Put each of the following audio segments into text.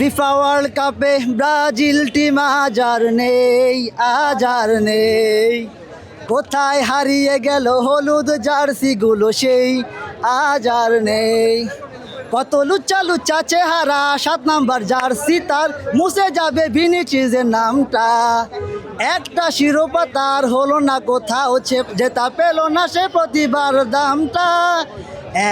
FIFA world কাপে Brazil team আজ আর নেই কোথায় হারিয়ে গেল হলুদ জার্সিগুলো সেই আজ আর নেই কত লুচ্চা লুচ্চা চেহারা 7 নাম্বার জার্সি তার মুছে যাবে ভিনিসিয়াসের নামটা একটা শিরোপা তার হলো না কোথাও জেতা পেল না সে প্রতিবার দামটা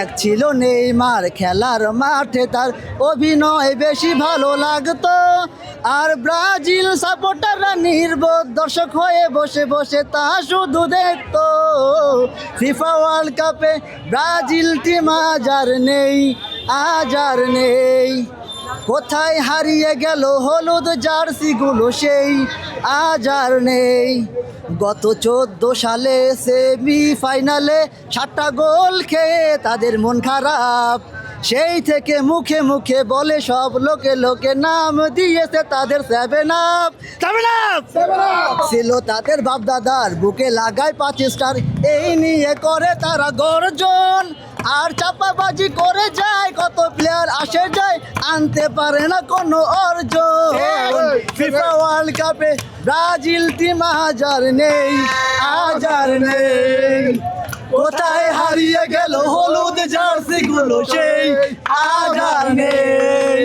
এক ছিল নেইমার খেলার মাঠে তার অভিনয় বেশি ভালো লাগতো আর ব্রাজিল সাপোর্টাররা নির্বোধ দর্শক হয়ে বসে বসে তা শুধু দেখতো ফিফা ওয়ার্ল্ড কাপে ব্রাজিল টিম আজ আর নেই কোথায় হারিয়ে গেল হলুদ জার্সিগুলো সেই আজ আর নেই গত 14 সালে সেমিফাইনালে 7টা গোল খেয়ে তাদের মন খারাপ সেই থেকে মুখে মুখে বলে সব লোকে নাম দিয়েছে তাদের 7 আপ ছিল তাদের বাপদাদার বুকে লাগায় 5 স্টার এই নিয়ে করে তারা গর্জন আর চাপাবাজি করে যায় কত প্লেয়ার আসে যায় আনতে পারে না কোনো অর্জন ফিফা ওয়ার্ল্ড কাপে ব্রাজিল টিম আজ আর নেই কোথায় হারিয়ে গেল হলুদ জার্সিগুলো সেই আজ আর নেই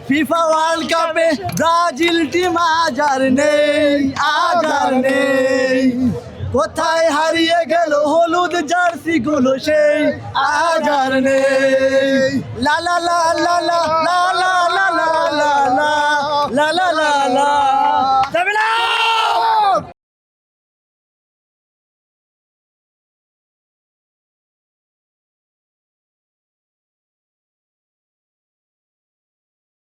ফিফা ওয়ার্ল্ড কাপে ব্রাজিল টিম আজ আর নেই কোথায় হারিয়ে গেল হলুদ জার্সিগুলো সেই আজ আর নেই লা লা লা লা লা লা লা